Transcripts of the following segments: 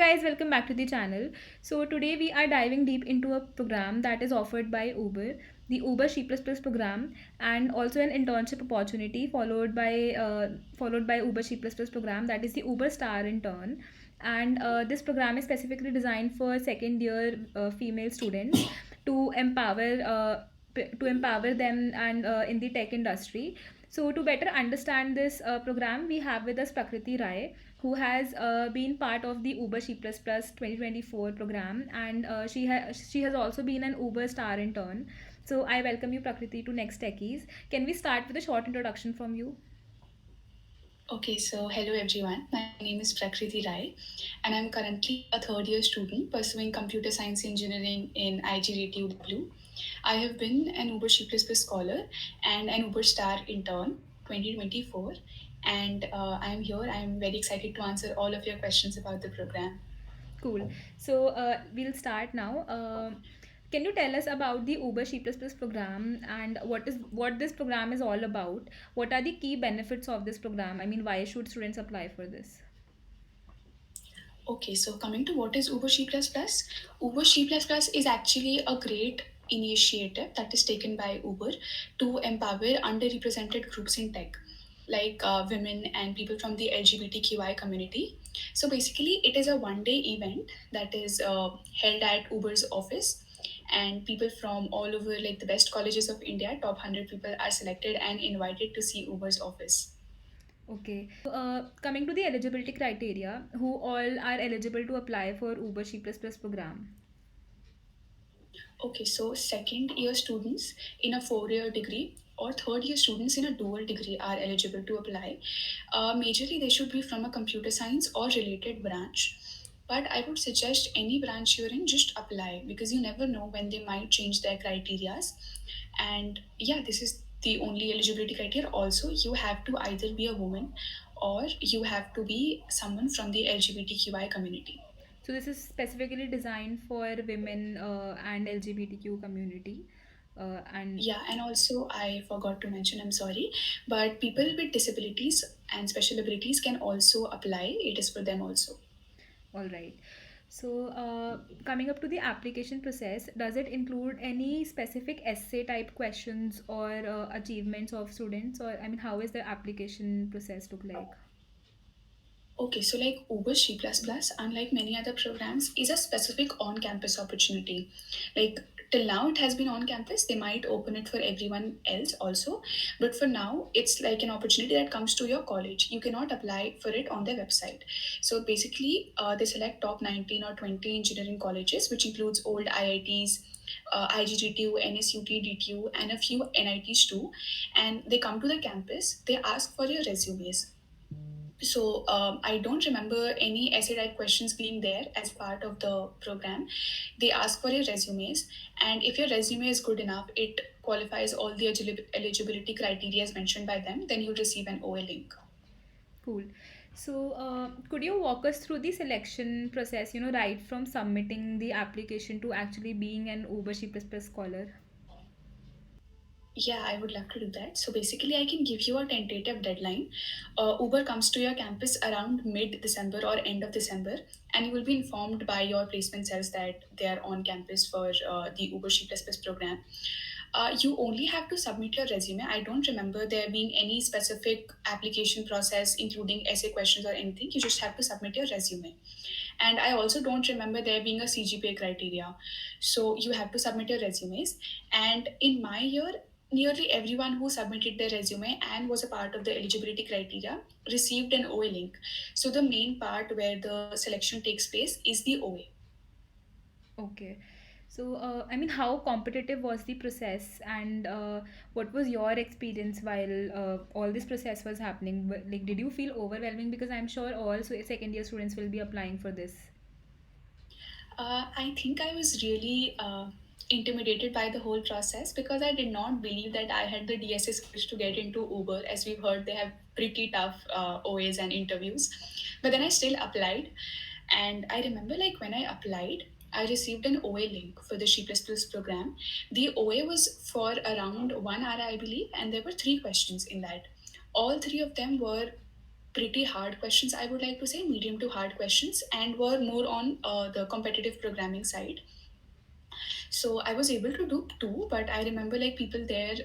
guys, welcome back to the channel. So today we are diving deep into a program that is offered by Uber, the Uber C++ program, and also an internship opportunity followed by Uber C++ program, that is the Uber Star Intern. And this program is specifically designed for second year female students to empower them and in the tech industry. So to better understand this program, we have with us Prakriti Rai, who has been part of the Uber C++ 2024 program, and she has also been an Uber Star Intern. So I welcome you, Prakriti, to Next Techies. Can we start with a short introduction from you? Okay, so hello everyone. My name is Prakriti Rai, and I'm currently a third year student pursuing computer science engineering in IGDTU. I have been an Uber C++ scholar and an Uber Star intern 2024, and I'm here. I'm very excited to answer all of your questions about the program. Cool. So we'll start now. Can you tell us about the Uber C++ program and what this program is all about? What are the key benefits of this program? I mean, why should students apply for this? Okay, so coming to what is Uber C++, Uber C++ is actually a great initiative that is taken by Uber to empower underrepresented groups in tech, like women and people from the LGBTQI community. So basically, it is a one-day event that is held at Uber's office, and people from all over, like the best colleges of India, top 100 people are selected and invited to see Uber's office. Okay. Coming to the eligibility criteria, who all are eligible to apply for Uber C++ program? Okay, so second year students in a 4 year degree or third year students in a dual degree are eligible to apply. Majorly, they should be from a computer science or related branch. But I would suggest any branch you're in, just apply because you never know when they might change their criterias. And yeah, this is the only eligibility criteria. Also, you have to either be a woman or you have to be someone from the LGBTQI community. So this is specifically designed for women and LGBTQ community. And Yeah, and also I forgot to mention, I'm sorry, but people with disabilities and special abilities can also apply. It is for them also. all right. So coming up to the application process, does it include any specific essay type questions or achievements of students? Or I mean, how is the application process look like? Okay, so like Uber C++, unlike many other programs, is a specific on campus opportunity. Like till now, it has been on campus. They might open it for everyone else also. But for now, it's like an opportunity that comes to your college. You cannot apply for it on their website. So basically, they select top 19 or 20 engineering colleges, which includes old IITs, IGGTU, NSUT, DTU, and a few NITs too. And they come to the campus, they ask for your resumes. So I don't remember any essay type questions being there as part of the program. They ask for your resumes, and if your resume is good enough, it qualifies all the eligibility criteria as mentioned by them, then you'll receive an OA link. Cool. So, could you walk us through the selection process, right from submitting the application to actually being an Uber C++ scholar? Yeah, I would love to do that. So basically, I can give you a tentative deadline. Uber comes to your campus around mid December or end of December, and you will be informed by your placement cells that they are on campus for the Uber C++ program. You only have to submit your resume. I don't remember there being any specific application process, including essay questions or anything. You just have to submit your resume. And I also don't remember there being a CGPA criteria. So you have to submit your resumes. And in my year, nearly everyone who submitted their resume and was a part of the eligibility criteria received an OA link. So the main part where the selection takes place is the OA. Okay. So, I mean, how competitive was the process, and what was your experience while all this process was happening? Like, did you feel overwhelming? Because I'm sure all second year students will be applying for this. I think I was really intimidated by the whole process because I did not believe that I had the DSA skills to get into Uber. As we've heard, they have pretty tough OAs and interviews. But then I still applied. And I remember, like, when I applied, I received an OA link for the C++ program. The OA was for around 1 hour, I believe, and there were three questions in that. All three of them were pretty hard questions, I would like to say, medium to hard questions, and were more on the competitive programming side. So I was able to do two, but I remember like people there,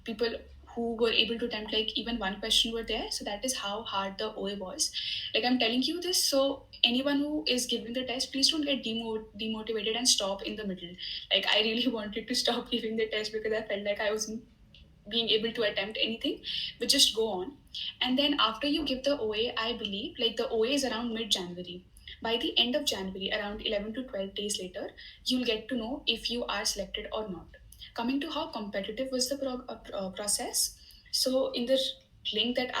people who were able to attempt like even one question were there. So that is how hard the OA was. Like I'm telling you this, so anyone who is giving the test, please don't get demotivated and stop in the middle. Like I really wanted to stop giving the test because I felt like I wasn't being able to attempt anything, but just go on. And then after you give the OA, I believe like the OA is around mid January. By the end of January, around 11 to 12 days later, you'll get to know if you are selected or not. Coming to how competitive was the process, so in the link that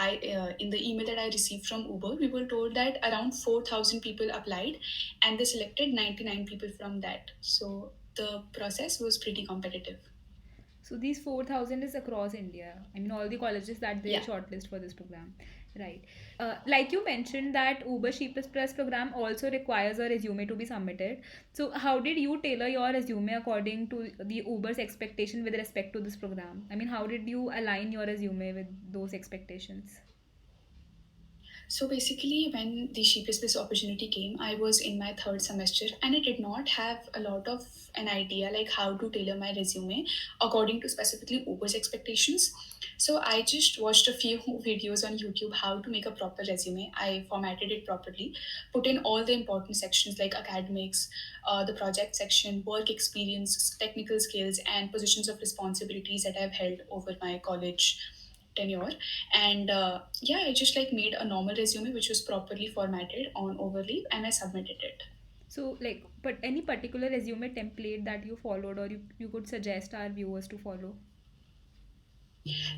in the email that I received from Uber, we were told that around 4,000 people applied and they selected 99 people from that. So the process was pretty competitive. So these 4,000 is across India. I mean, all the colleges that they Yeah. shortlist for this program, right? Like you mentioned that Uber C++ program also requires a resume to be submitted. So how did you tailor your resume according to the Uber's expectation with respect to this program? I mean, how did you align your resume with those expectations? So basically, when the sheepless opportunity came, I was in my third semester and I did not have a lot of an idea like how to tailor my resume according to specifically Uber's expectations. So I just watched a few videos on YouTube how to make a proper resume. I formatted it properly, put in all the important sections like academics, the project section, work experience, technical skills, and positions of responsibilities that I've held over my college tenure. And yeah, I just like made a normal resume which was properly formatted on Overleaf and I submitted it. So, like, but any particular resume template that you followed or you could suggest our viewers to follow?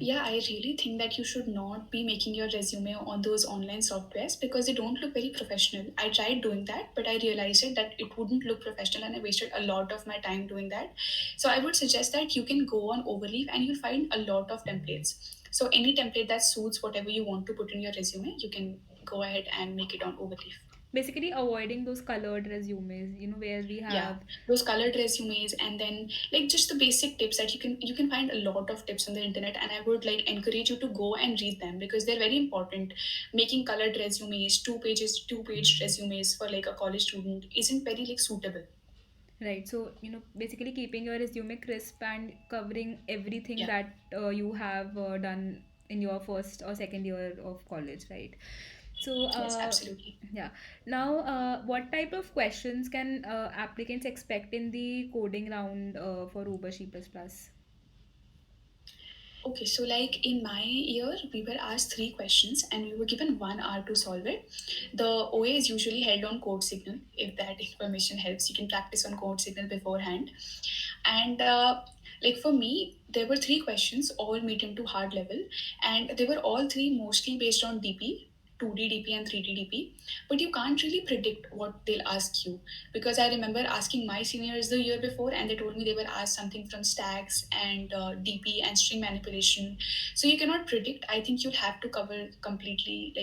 Yeah, I really think that you should not be making your resume on those online softwares because they don't look very professional. I tried doing that, but I realized it that it wouldn't look professional and I wasted a lot of my time doing that. So I would suggest that you can go on Overleaf and you'll find a lot of templates. So any template that suits whatever you want to put in your resume, you can go ahead and make it on Overleaf. Basically, avoiding those colored resumes, where we Yeah, have. those colored resumes, and then like just the basic tips that you can find a lot of tips on the internet, and I would like encourage you to go and read them because they're very important. Making colored resumes, two page resumes for like a college student isn't very like suitable. Right. So, basically keeping your resume crisp and covering everything Yeah. that you have done in your first or second year of college, right? So, Yes, absolutely. yeah. Now, what type of questions can applicants expect in the coding round for Uber C++? Okay, so like in my year, we were asked three questions and we were given 1 hour to solve it. The OA is usually held on code signal. If that information helps, you can practice on code signal beforehand. And like for me, there were three questions, all medium to hard level, and they were all three mostly based on DP, 2D DP and 3D DP. But you can't really predict what they'll ask you because I remember asking my seniors the year before, and they told me they were asked something from stacks and DP and string manipulation. So you cannot predict. I think you'll have to cover completely,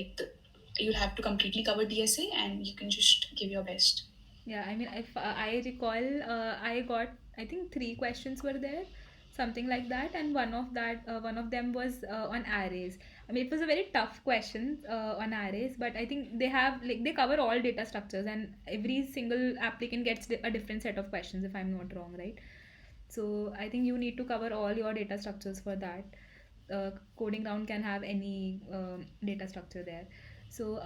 you'll have to completely cover DSA, and you can just give your best. Yeah, I mean, if I recall, I got, I think three questions were there, something like that, and one of them was on arrays. I mean, it was a very tough question on arrays, but I think they have like they cover all data structures, and every single applicant gets a different set of questions, if I'm not wrong, right? So I think you need to cover all your data structures for that. Coding round can have any data structure there. So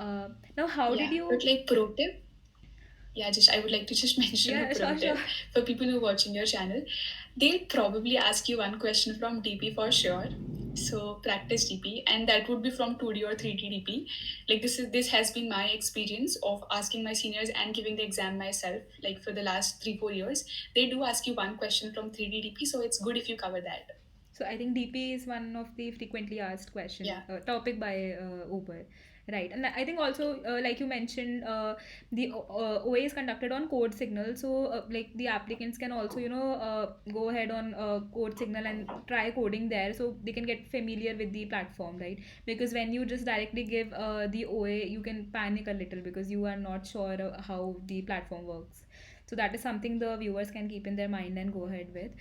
now, how did Yeah, but you? like pro tip, yeah, just I would like to just mention a Yeah, pro sure, sure. tip for people who are watching your channel. They'll probably ask you one question from DP for sure. So practice DP, and that would be from 2D or 3D DP. Like this has been my experience of asking my seniors and giving the exam myself. Like for the last 3 4 years, they do ask you one question from 3D DP, so it's good if you cover that. So I think DP is one of the frequently asked Yeah. question topic by Uber, right? And I think also like you mentioned, the OA is conducted on code signal, so like the applicants can also go ahead on code signal and try coding there, so they can get familiar with the platform, right? Because when you just directly give the OA, you can panic a little because you are not sure how the platform works. So that is something the viewers can keep in their mind and go ahead with.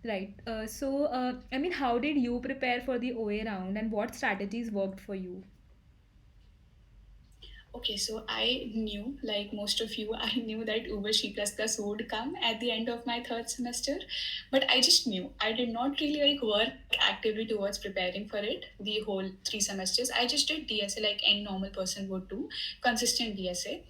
Right. So, I mean, how did you prepare for the OA round and what strategies worked for you? Okay, so I knew, like most of you, I knew that Uber C++ would come at the end of my third semester, but I just knew. I did not really like work actively towards preparing for it the whole 3 semesters. I just did DSA like any normal person would do, consistent DSA.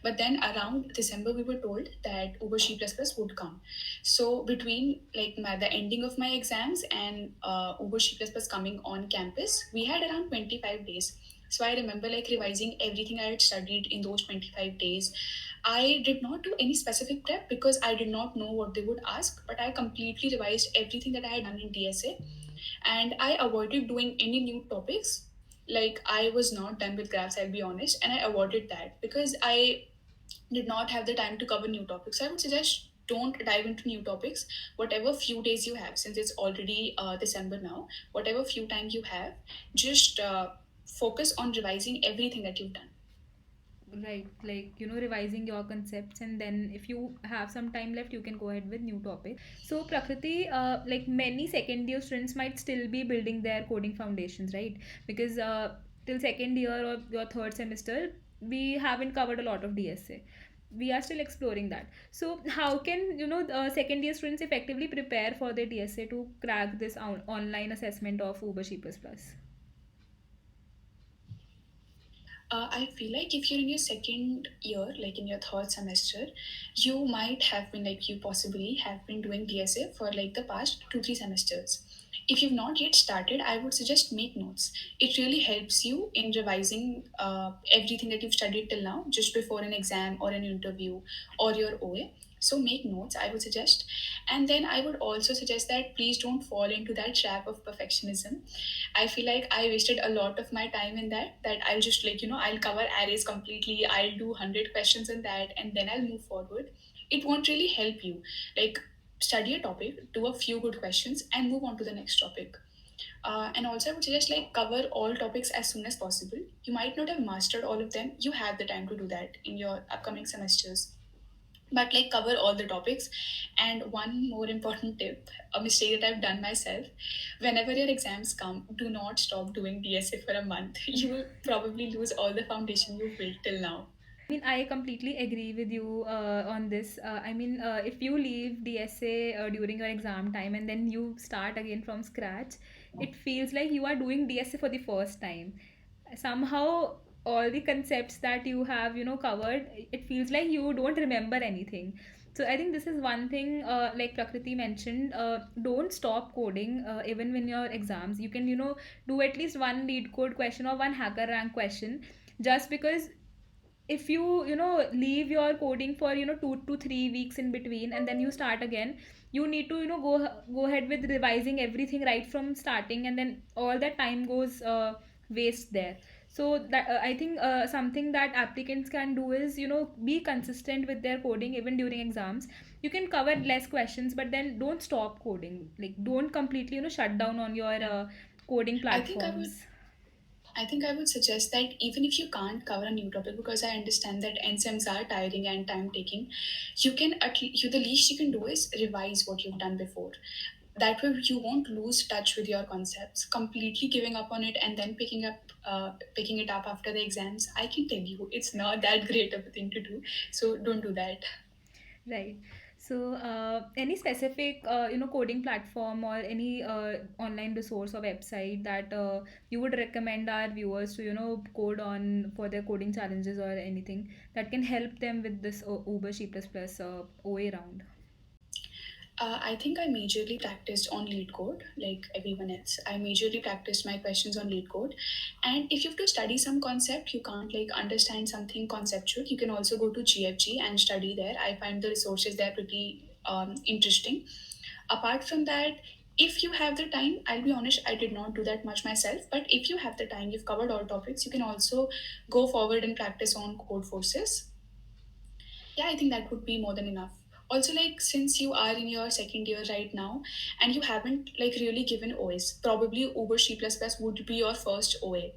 But then around December, we were told that Uber C++ would come. So between like the ending of my exams and Uber C++ coming on campus, we had around 25 days. So I remember like revising everything I had studied in those 25 days. I did not do any specific prep because I did not know what they would ask, but I completely revised everything that I had done in DSA, and I avoided doing any new topics. Like I was not done with graphs, I'll be honest, and I avoided that because I did not have the time to cover new topics. So I would suggest don't dive into new topics. Whatever few days you have, since it's already December now, whatever few time you have, just focus on revising everything that you've done. Right, like revising your concepts, and then if you have some time left, you can go ahead with new topics. So Prakriti, like many second year students might still be building their coding foundations, right? Because till second year or your third semester, we haven't covered a lot of DSA. We are still exploring that. So how can the second year students effectively prepare for their DSA to crack this online assessment of Uber C++? I feel like if you're in your second year, like in your third semester, you might have been like you possibly have been doing DSA for like the past 2 3 semesters. If you've not yet started, I would suggest make notes. It really helps you in revising everything that you've studied till now, just before an exam or an interview or your OA. So make notes, I would suggest. And then I would also suggest that please don't fall into that trap of perfectionism. I feel like I wasted a lot of my time in that I'll just like, I'll cover arrays completely, I'll do 100 questions in that, and then I'll move forward. It won't really help you. Like, study a topic, do a few good questions, and move on to the next topic. And also, I would suggest like cover all topics as soon as possible. You might not have mastered all of them. You have the time to do that in your upcoming semesters, but like cover all the topics. And one more important tip, a mistake that I've done myself: whenever your exams come, do not stop doing DSA for a month. You will probably lose all the foundation you've built till now. I mean, I completely agree with you on this. I mean, if you leave DSA during your exam time and then you start again from scratch, it feels like you are doing DSA for the first time. Somehow, all the concepts that you have, covered, it feels like you don't remember anything. So I think this is one thing, like Prakriti mentioned, don't stop coding even when your exams. You can, do at least one lead code question or one hacker rank question, just because if you leave your coding for 2 to 3 weeks in between and then you start again, you need to go ahead with revising everything right from starting, and then all that time goes waste there. So that I think something that applicants can do is be consistent with their coding even during exams. You can cover less questions, but then don't stop coding, like don't completely shut down on your coding I think I would platforms. I think I would suggest that even if you can't cover a new topic, because I understand that NSEMs are tiring and time taking, you can the least you can do is revise what you've done before. That way, you won't lose touch with your concepts. Completely giving up on it and then picking it up after the exams, I can tell you, it's not that great of a thing to do. So don't do that. Right. So, any specific, coding platform or any online resource or website that you would recommend our viewers to, code on for their coding challenges or anything that can help them with this Uber C++ OA round? I think I majorly practiced on lead code, like everyone else. I majorly practiced my questions on lead code. And if you have to study some concept, you can't like understand something conceptual, you can also go to GFG and study there. I find the resources there pretty interesting. Apart from that, if you have the time, I'll be honest, I did not do that much myself. But if you have the time, you've covered all topics, you can also go forward and practice on code forces. Yeah, I think that would be more than enough. Also, like since you are in your second year right now and you haven't like really given OS, probably Uber C++ would be your first OA.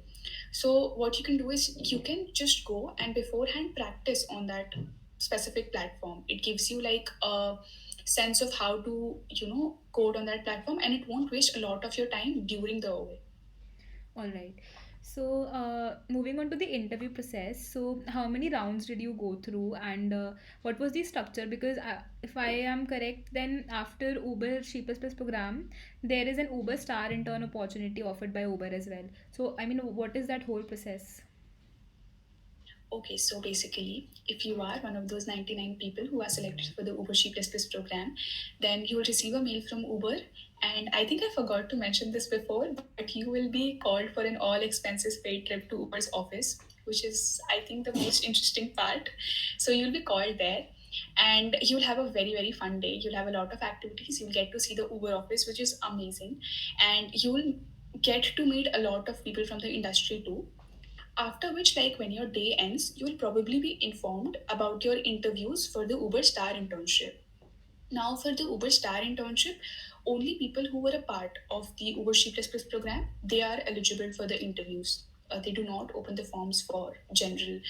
So what you can do is you can just go and beforehand practice on that specific platform. It gives you like a sense of how to code on that platform, and it won't waste a lot of your time during the OA. All right. So, moving on to the interview process. So, how many rounds did you go through, and what was the structure? Because if I am correct, then after Uber C++ program, there is an Uber Star Intern opportunity offered by Uber as well. So, I mean, what is that whole process? Okay, so basically, if you are one of those 99 people who are selected for the Uber Sheepless program, then you will receive a mail from Uber. And I think I forgot to mention this before, but you will be called for an all expenses paid trip to Uber's office, which is, I think, the most interesting part. So you'll be called there and you'll have a very, very fun day. You'll have a lot of activities. You'll get to see the Uber office, which is amazing. And you'll get to meet a lot of people from the industry too, after which, like when your day ends, you will probably be informed about your interviews for the Uber Star Internship. Now, for the Uber Star Internship, only people who were a part of the Uber C++ program, they are eligible for the interviews. They do not open the forms for general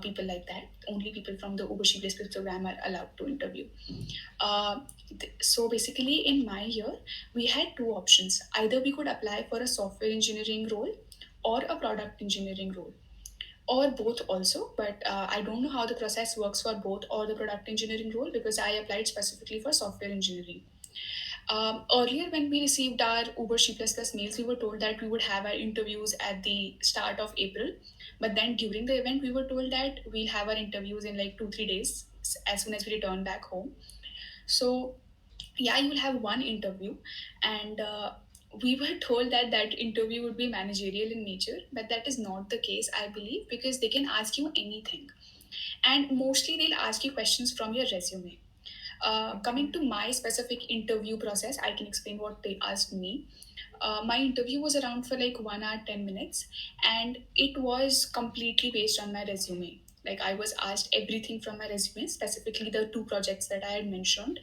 people like that. Only people from the Uber C++ program are allowed to interview. So basically, in my year, we had two options. Either we could apply for a software engineering role or a product engineering role, or both also, but I don't know how the process works for both or the product engineering role because I applied specifically for software engineering. Earlier, when we received our Uber C++ mails, we were told that we would have our interviews at the start of April. But then during the event, we were told that we'll have our interviews in like 2 3 days as soon as we return back home. So yeah, you will have one interview, and we were told that that interview would be managerial in nature, but that is not the case, I believe, because they can ask you anything, and mostly they'll ask you questions from your resume. Coming Okay. to my specific interview process, I can explain what they asked me. My interview was around for like 1 hour 10 minutes, and it was completely based on my resume. Like I was asked everything from my resume, specifically the two projects that I had mentioned.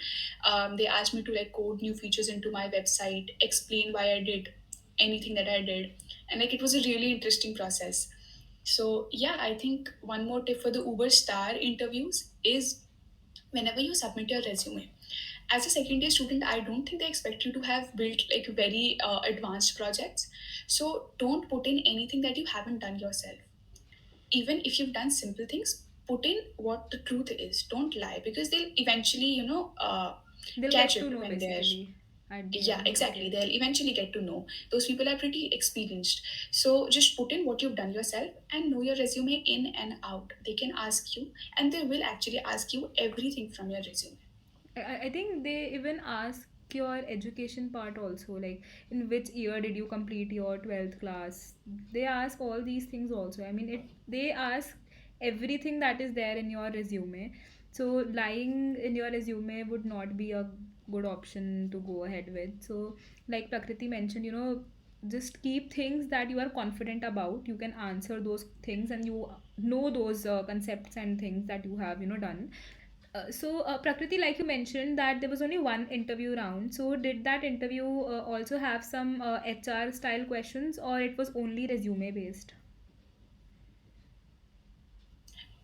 They asked me to like code new features into my website, explain why I did anything that I did, and like it was a really interesting process. So yeah, I think one more tip for the Uber Star interviews is whenever you submit your resume, as a second year student, I don't think they expect you to have built like very advanced projects. So don't put in anything that you haven't done yourself. Even if you've done simple things, put in what the truth is. Don't lie, because they'll eventually They'll catch get to it know when they're. basically at the Yeah, end. exactly, Okay. they'll eventually get to know. Those people are pretty experienced. So just put in what you've done yourself and know your resume in and out. They can ask you, and they will actually ask you everything from your resume. I think they even ask your education part also, like in which year did you complete your 12th class. They ask all these things also. I mean, they ask everything that is there in your resume. So lying in your resume would not be a good option to go ahead with. So like Prakriti mentioned, just keep things that you are confident about. You can answer those things and you know those concepts and things that you have done. Prakriti, like you mentioned, that there was only one interview round. So, did that interview also have some HR style questions, or it was only resume based?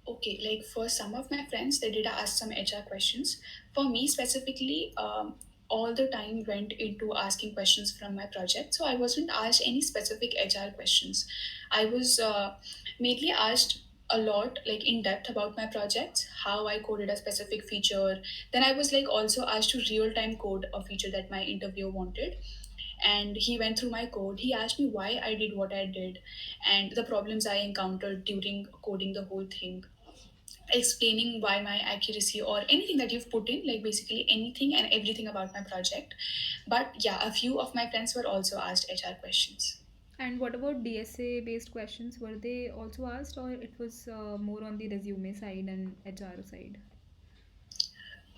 Okay, like for some of my friends, they did ask some HR questions. For me specifically, all the time went into asking questions from my project. So I wasn't asked any specific HR questions. I was mainly asked a lot, like in depth about my projects, how I coded a specific feature. Then I was like also asked to real time code a feature that my interviewer wanted, and he went through my code. He asked me why I did what I did and the problems I encountered during coding the whole thing, explaining why my accuracy or anything that you've put in, like basically anything and everything about my project. But yeah, a few of my friends were also asked HR questions. And what about DSA based questions? Were they also asked, or it was more on the resume side and HR side?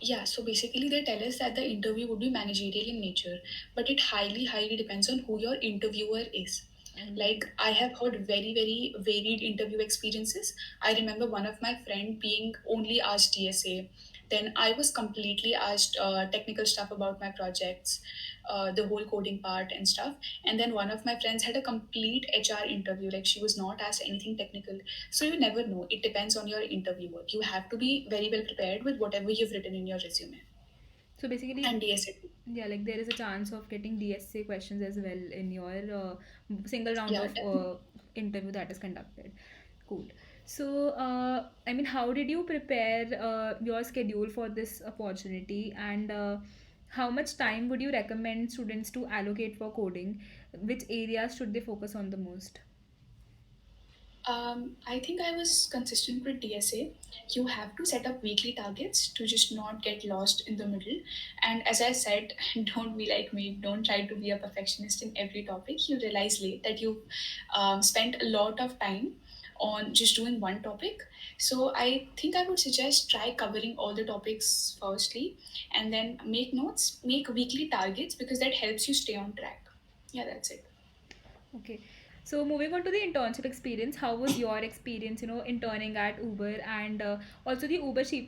Yeah, so basically they tell us that the interview would be managerial in nature, but it highly depends on who your interviewer is. All Like right. I have heard very varied interview experiences. I remember one of my friend being only asked DSA. Then I was completely asked technical stuff about my projects, the whole coding part and stuff. And then one of my friends had a complete HR interview. Like she was not asked anything technical. So you never know. It depends on your interviewer. You have to be very well prepared with whatever you've written in your resume. So basically, and DSA. yeah, like there is a chance of getting DSA questions as well in your single round Yeah, of definitely. interview that is conducted. Cool. So, I mean, how did you prepare your schedule for this opportunity, and how much time would you recommend students to allocate for coding? Which areas should they focus on the most? I think I was consistent with DSA. You have to set up weekly targets to just not get lost in the middle. And as I said, don't be like me. Don't try to be a perfectionist in every topic. You realize late that you spent a lot of time on just doing one topic. So I think I would suggest try covering all the topics firstly, and then make notes, make weekly targets because that helps you stay on track. Yeah, that's it. Okay. So moving on to the internship experience, how was your experience, interning at Uber, and also the Uber C++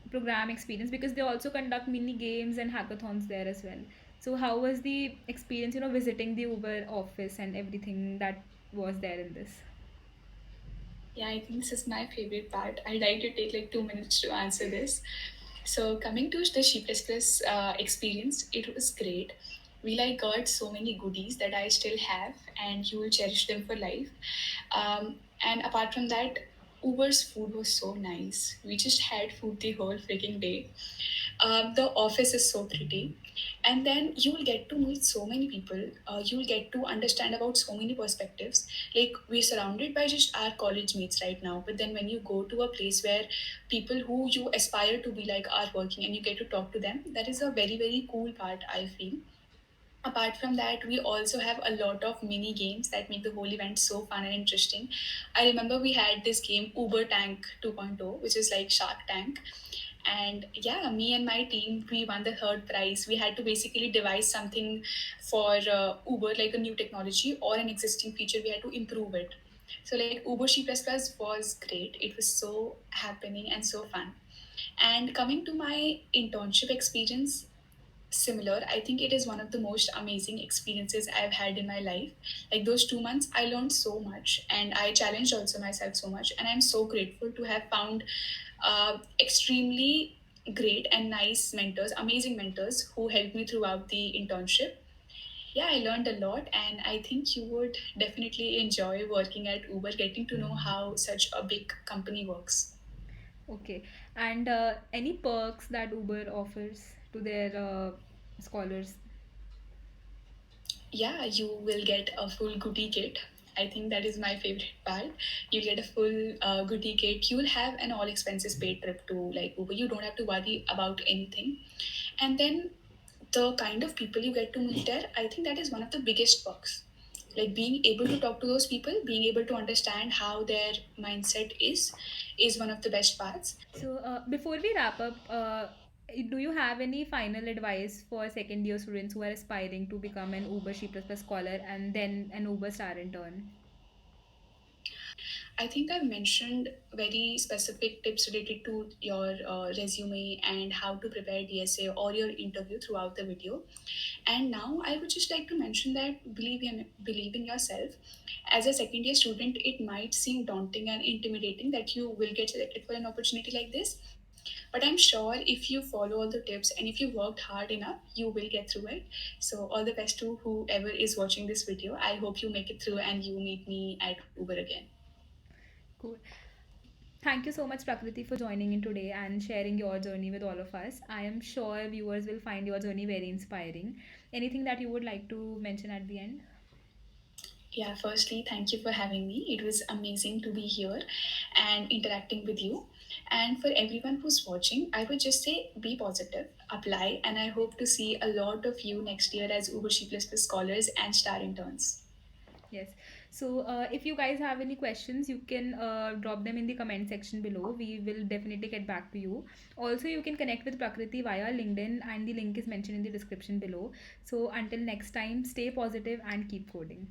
program experience, because they also conduct mini games and hackathons there as well. So how was the experience, visiting the Uber office and everything that was there in this? Yeah, I think this is my favorite part. I'd like to take like 2 minutes to answer this. So coming to the C++ experience, it was great. We like got so many goodies that I still have, and you will cherish them for life. And apart from that, Uber's food was so nice. We just had food the whole freaking day. The office is so pretty, and then you will get to meet so many people. You will get to understand about so many perspectives. Like we're surrounded by just our college mates right now, but then when you go to a place where people who you aspire to be like are working and you get to talk to them, that is a very cool part, I feel. Apart from that, we also have a lot of mini games that make the whole event so fun and interesting. I remember we had this game Uber Tank 2.0, which is like Shark Tank. And yeah, me and my team, we won the third prize. We had to basically devise something for Uber, like a new technology or an existing feature. We had to improve it. So like Uber C++ was great. It was so happening and so fun. And coming to my internship experience, similar. I think it is one of the most amazing experiences I've had in my life. Like those 2 months, I learned so much and I challenged also myself so much. And I'm so grateful to have found extremely great and nice mentors, amazing mentors who helped me throughout the internship. Yeah, I learned a lot, and I think you would definitely enjoy working at Uber, getting to know how such a big company works. Okay. And any perks that Uber offers to their scholars? Yeah, you will get a full goodie kit. I think that is my favorite part. You'll get a full goodie kit. You'll have an all expenses paid trip to like Uber. You don't have to worry about anything. And then the kind of people you get to meet there, I think that is one of the biggest perks. Like being able to talk to those people, being able to understand how their mindset is one of the best parts. So, before we wrap up, do you have any final advice for second year students who are aspiring to become an Uber C++ scholar and then an Uber Star intern? I think I've mentioned very specific tips related to your resume and how to prepare DSA or your interview throughout the video. And now I would just like to mention that believe in yourself. As a second year student, it might seem daunting and intimidating that you will get selected for an opportunity like this. But I'm sure if you follow all the tips and if you worked hard enough, you will get through it. So all the best to whoever is watching this video. I hope you make it through and you meet me at Uber again. Cool. Thank you so much, Prakriti, for joining in today and sharing your journey with all of us. I am sure viewers will find your journey very inspiring. Anything that you would like to mention at the end? Yeah, firstly, thank you for having me. It was amazing to be here and interacting with you. And for everyone who's watching, I would just say be positive, apply, and I hope to see a lot of you next year as Uber C++ scholars and star interns. Yes. So, if you guys have any questions, you can drop them in the comment section below. We will definitely get back to you. Also, you can connect with Prakriti via LinkedIn, and the link is mentioned in the description below. So, until next time, stay positive and keep coding.